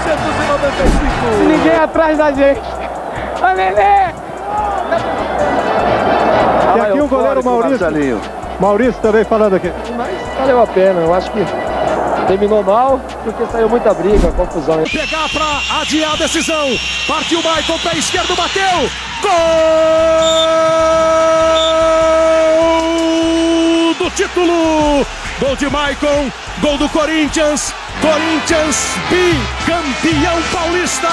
1995. Ninguém atrás da gente. Ô, Nenê! E aqui o goleiro Maurício. Maurício também falando aqui. Mas valeu a pena, eu acho que terminou mal, porque saiu muita briga, confusão. Pegar pra adiar a decisão. Partiu o Maicon, pé esquerdo, bateu. Gol do título. Gol de Maicon, gol do Corinthians. Corinthians bicampeão paulista.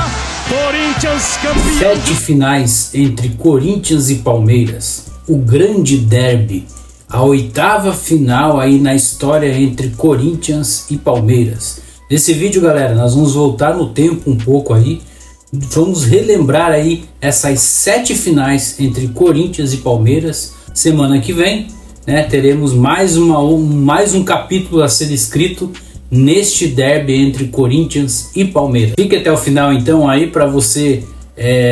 Corinthians campeão. 7 finais entre Corinthians e Palmeiras. O grande derby. A 8ª final aí na história entre Corinthians e Palmeiras. Nesse vídeo, galera, nós vamos voltar no tempo um pouco aí. Vamos relembrar aí essas 7 finais entre Corinthians e Palmeiras. Semana que vem, né, teremos mais um capítulo a ser escrito neste derby entre Corinthians e Palmeiras. Fique até o final então aí para você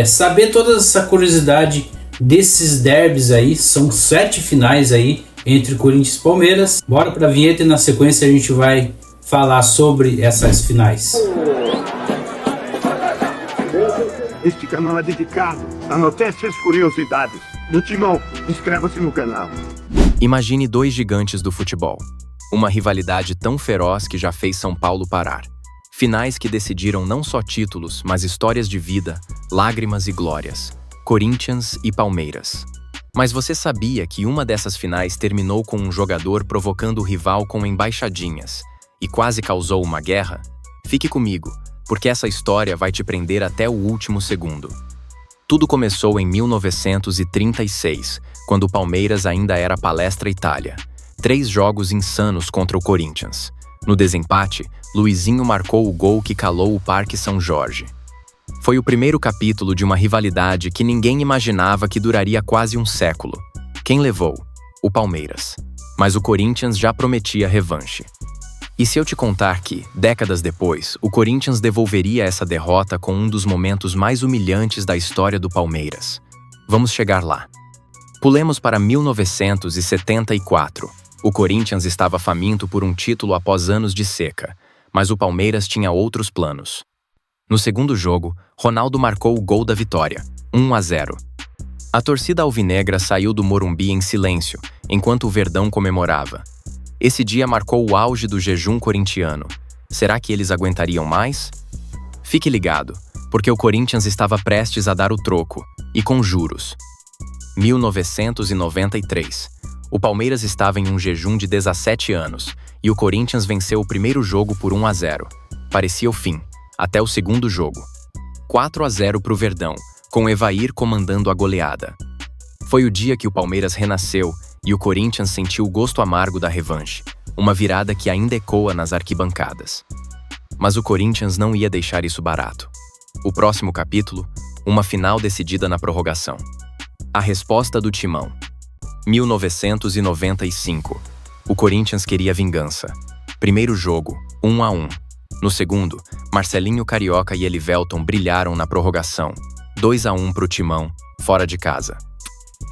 saber toda essa curiosidade desses derbys aí. São 7 finais aí entre Corinthians e Palmeiras. Bora para a vinheta e na sequência a gente vai falar sobre essas finais. Este canal é dedicado a notícias e curiosidades do Timão. Inscreva-se no canal. Imagine 2 gigantes do futebol. Uma rivalidade tão feroz que já fez São Paulo parar. Finais que decidiram não só títulos, mas histórias de vida, lágrimas e glórias. Corinthians e Palmeiras. Mas você sabia que uma dessas finais terminou com um jogador provocando o rival com embaixadinhas e quase causou uma guerra? Fique comigo, porque essa história vai te prender até o último segundo. Tudo começou em 1936, quando o Palmeiras ainda era Palestra Itália. 3 jogos insanos contra o Corinthians. No desempate, Luizinho marcou o gol que calou o Parque São Jorge. Foi o primeiro capítulo de uma rivalidade que ninguém imaginava que duraria quase um século. Quem levou? O Palmeiras. Mas o Corinthians já prometia revanche. E se eu te contar que, décadas depois, o Corinthians devolveria essa derrota com um dos momentos mais humilhantes da história do Palmeiras? Vamos chegar lá. Pulemos para 1974. O Corinthians estava faminto por um título após anos de seca, mas o Palmeiras tinha outros planos. No segundo jogo, Ronaldo marcou o gol da vitória, 1-0. A torcida alvinegra saiu do Morumbi em silêncio, enquanto o Verdão comemorava. Esse dia marcou o auge do jejum corintiano. Será que eles aguentariam mais? Fique ligado, porque o Corinthians estava prestes a dar o troco, e com juros. 1993. O Palmeiras estava em um jejum de 17 anos, e o Corinthians venceu o primeiro jogo por 1-0. Parecia o fim. Até o segundo jogo. 4-0 para o Verdão, com Evair comandando a goleada. Foi o dia que o Palmeiras renasceu e o Corinthians sentiu o gosto amargo da revanche, uma virada que ainda ecoa nas arquibancadas. Mas o Corinthians não ia deixar isso barato. O próximo capítulo, uma final decidida na prorrogação. A resposta do Timão. 1995. O Corinthians queria vingança. Primeiro jogo, 1-1. No segundo, Marcelinho Carioca e Elivelton brilharam na prorrogação. 2-1 para o Timão, fora de casa.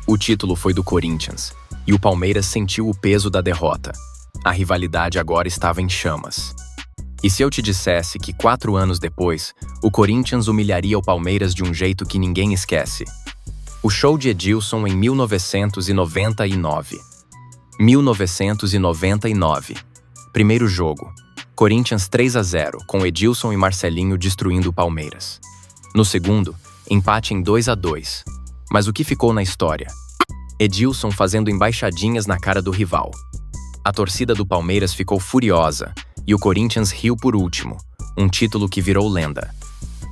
O título foi do Corinthians, e o Palmeiras sentiu o peso da derrota. A rivalidade agora estava em chamas. E se eu te dissesse que 4 anos depois, o Corinthians humilharia o Palmeiras de um jeito que ninguém esquece? O show de Edilson em 1999. 1999. Primeiro jogo. Corinthians 3-0, com Edilson e Marcelinho destruindo o Palmeiras. No segundo, empate em 2-2. Mas o que ficou na história? Edilson fazendo embaixadinhas na cara do rival. A torcida do Palmeiras ficou furiosa e o Corinthians riu por último, um título que virou lenda.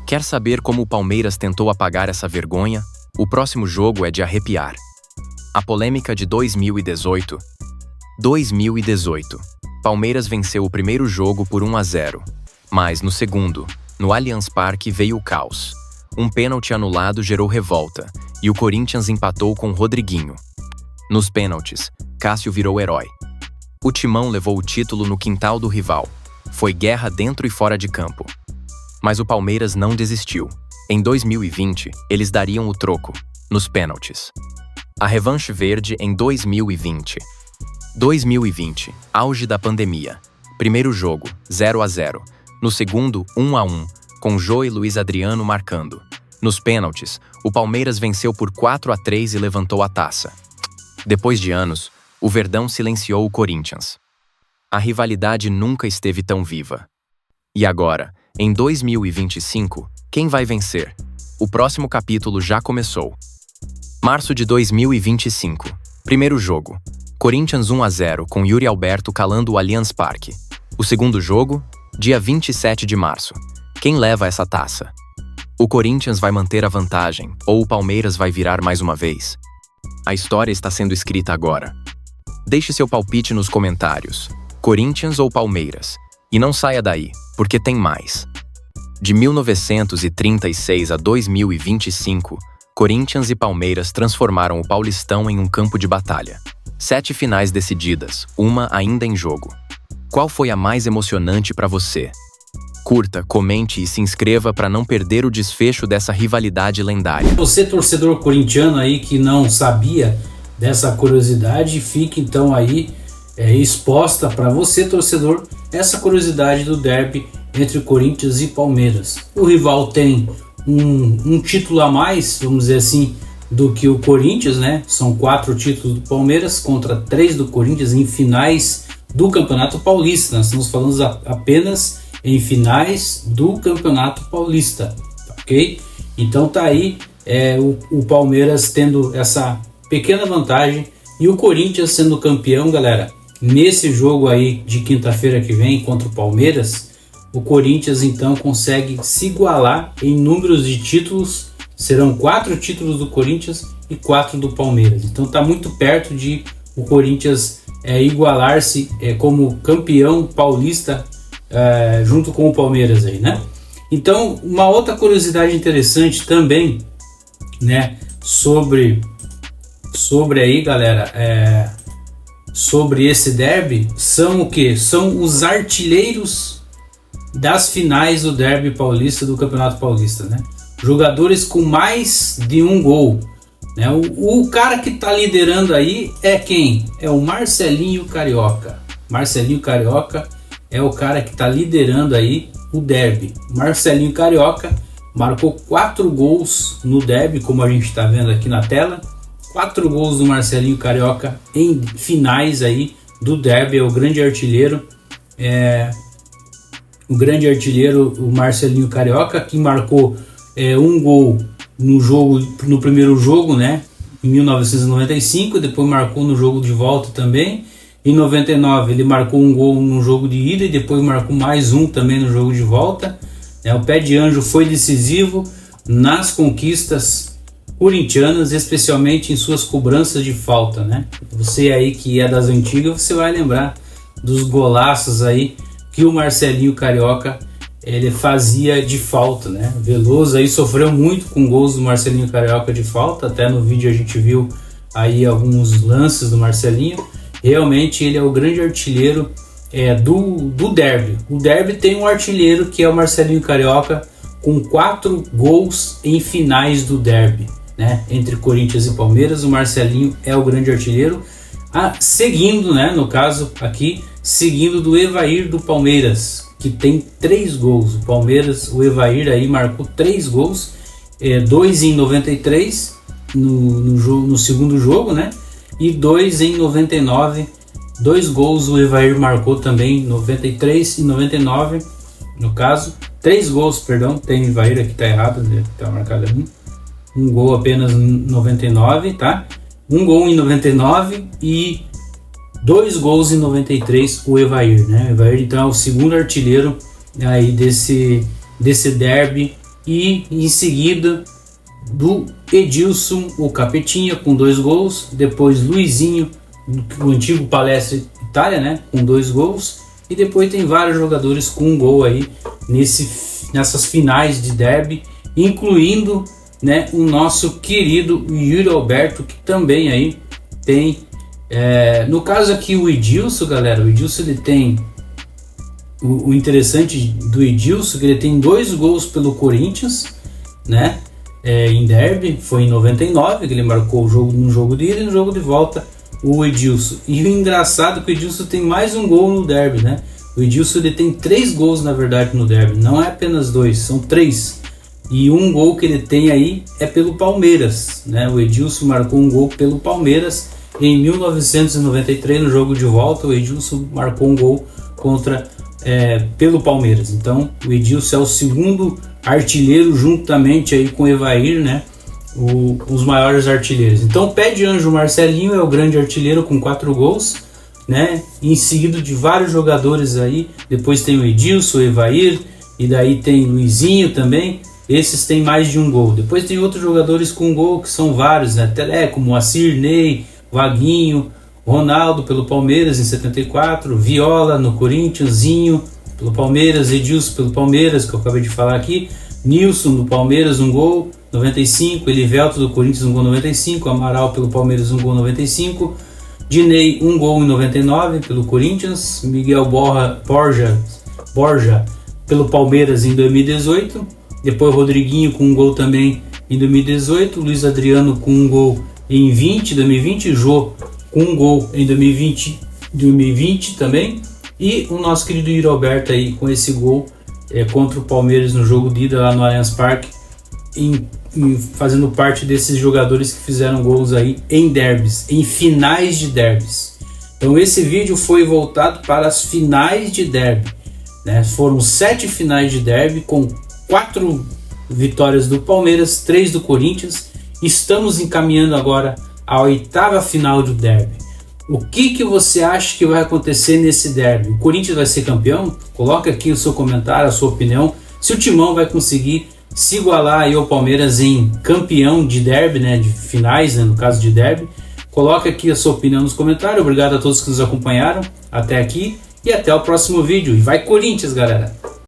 Quer saber como o Palmeiras tentou apagar essa vergonha? O próximo jogo é de arrepiar. A polêmica de 2018. 2018. Palmeiras venceu o primeiro jogo por 1-0, mas no segundo, no Allianz Parque, veio o caos. Um pênalti anulado gerou revolta e o Corinthians empatou com Rodriguinho. Nos pênaltis, Cássio virou herói. O Timão levou o título no quintal do rival. Foi guerra dentro e fora de campo. Mas o Palmeiras não desistiu. Em 2020, eles dariam o troco, nos pênaltis. A revanche verde em 2020. 2020, auge da pandemia. Primeiro jogo, 0-0. No segundo, 1-1. com Jô e Luiz Adriano marcando. Nos pênaltis, o Palmeiras venceu por 4-3 e levantou a taça. Depois de anos, o Verdão silenciou o Corinthians. A rivalidade nunca esteve tão viva. E agora, em 2025, quem vai vencer? O próximo capítulo já começou. Março de 2025. Primeiro jogo. Corinthians 1-0 com Yuri Alberto calando o Allianz Parque. O segundo jogo, dia 27 de março. Quem leva essa taça? O Corinthians vai manter a vantagem ou o Palmeiras vai virar mais uma vez? A história está sendo escrita agora. Deixe seu palpite nos comentários. Corinthians ou Palmeiras? E não saia daí, porque tem mais. De 1936 a 2025, Corinthians e Palmeiras transformaram o Paulistão em um campo de batalha. 7 finais decididas, uma ainda em jogo. Qual foi a mais emocionante para você? Curta, comente e se inscreva para não perder o desfecho dessa rivalidade lendária. Você, torcedor corintiano aí que não sabia dessa curiosidade, fique então aí exposta para você, torcedor, essa curiosidade do derby entre Corinthians e Palmeiras. O rival tem um título a mais, vamos dizer assim, do que o Corinthians, né? São 4 títulos do Palmeiras contra 3 do Corinthians em finais do Campeonato Paulista. Nós estamos falando apenas em finais do Campeonato Paulista, ok? Então tá aí o Palmeiras tendo essa pequena vantagem e o Corinthians sendo campeão, galera. Nesse jogo aí de quinta-feira que vem contra o Palmeiras, o Corinthians então consegue se igualar em números de títulos. Serão 4 títulos do Corinthians e 4 do Palmeiras. Então está muito perto de o Corinthians igualar-se como campeão paulista junto com o Palmeiras aí, né? Então, uma outra curiosidade interessante também, né, sobre aí, galera, sobre esse derby, são o que? São os artilheiros das finais do derby paulista, do Campeonato Paulista, né? Jogadores com mais de um gol, né? O cara que está liderando aí é quem? É o Marcelinho Carioca. Marcelinho Carioca é o cara que está liderando aí o derby. Marcelinho Carioca marcou 4 gols no derby, como a gente está vendo aqui na tela. 4 gols do Marcelinho Carioca em finais aí do derby. É o grande artilheiro. O Marcelinho Carioca, que marcou um gol no primeiro jogo, né, em 1995, depois marcou no jogo de volta também. Em 99 ele marcou um gol no jogo de ida e depois marcou mais um também no jogo de volta. O Pé de Anjo foi decisivo nas conquistas corintianas, especialmente em suas cobranças de falta, né? Você aí que é das antigas, você vai lembrar dos golaços aí que o Marcelinho Carioca ele fazia de falta, né? Veloso aí sofreu muito com gols do Marcelinho Carioca de falta. Até no vídeo a gente viu aí alguns lances do Marcelinho. Realmente ele é o grande artilheiro do derby. O derby tem um artilheiro que é o Marcelinho Carioca, com 4 gols em finais do derby, né? Entre Corinthians e Palmeiras, o Marcelinho é o grande artilheiro, seguindo, né, no caso aqui, seguindo do Evair do Palmeiras, que tem 3 gols. O Palmeiras, o Evair aí marcou 3 gols, 2 em 93 no segundo jogo, né? E 2 em 99, 2 gols o Evair marcou também, 93 e 99, no caso, 3 gols, perdão, tem Evair aqui, tá errado, tá marcado ali, um gol apenas em 99, tá? Um gol em 99 e 2 gols em 93 o Evair, né? O Evair então é o segundo artilheiro aí desse derby, e em seguida do Edilson, o Capetinha, com 2 gols, depois Luizinho, do antigo Palestra Itália, né, com 2 gols, e depois tem vários jogadores com um gol aí nessas finais de derby, incluindo, né, o nosso querido Yuri Alberto, que também aí tem, no caso aqui o Edilson, galera, o Edilson ele tem, o interessante do Edilson, que ele tem 2 gols pelo Corinthians, né, em derby, foi em 99 que ele marcou o jogo, no jogo de ida e no jogo de volta, o Edilson. E o engraçado é que o Edilson tem mais um gol no derby, né? O Edilson ele tem 3 gols na verdade no derby, não é apenas 2, são 3. E um gol que ele tem aí é pelo Palmeiras, né? O Edilson marcou um gol pelo Palmeiras em 1993 no jogo de volta. O Edilson marcou um gol pelo Palmeiras. Então o Edilson é o segundo artilheiro juntamente aí com o Evair, né? Os maiores artilheiros. Então o pé de anjo Marcelinho é o grande artilheiro com 4 gols, né? Em seguida de vários jogadores aí. Depois tem o Edilson, o Evair, e daí tem Luizinho também. Esses têm mais de um gol. Depois tem outros jogadores com gol, que são vários, né? Teleco, Moacir, Ney, Vaguinho, Ronaldo pelo Palmeiras em 74, Viola no Corinthians, Zinho pelo Palmeiras, Edilson pelo Palmeiras, que eu acabei de falar aqui, Nilson do Palmeiras, um gol, 95, Elivelto do Corinthians, um gol 95, Amaral pelo Palmeiras, um gol 95, Dinei, um gol em 99 pelo Corinthians, Miguel Borja pelo Palmeiras em 2018, depois Rodriguinho com um gol também em 2018, Luiz Adriano com um gol em 2020, Jô com um gol em 2020 também, e o nosso querido Yuri Alberto aí com esse gol contra o Palmeiras no jogo de ida lá no Allianz Parque, fazendo parte desses jogadores que fizeram gols aí em derbys, em finais de derbys. Então esse vídeo foi voltado para as finais de derby, né? Foram 7 finais de derby com 4 vitórias do Palmeiras, 3 do Corinthians. Estamos encaminhando agora a 8ª final do derby. O que você acha que vai acontecer nesse derby? O Corinthians vai ser campeão? Coloca aqui o seu comentário, a sua opinião. Se o Timão vai conseguir se igualar aí ao Palmeiras em campeão de derby, né, de finais, né, no caso de derby. Coloca aqui a sua opinião nos comentários. Obrigado a todos que nos acompanharam até aqui e até o próximo vídeo. E vai Corinthians, galera!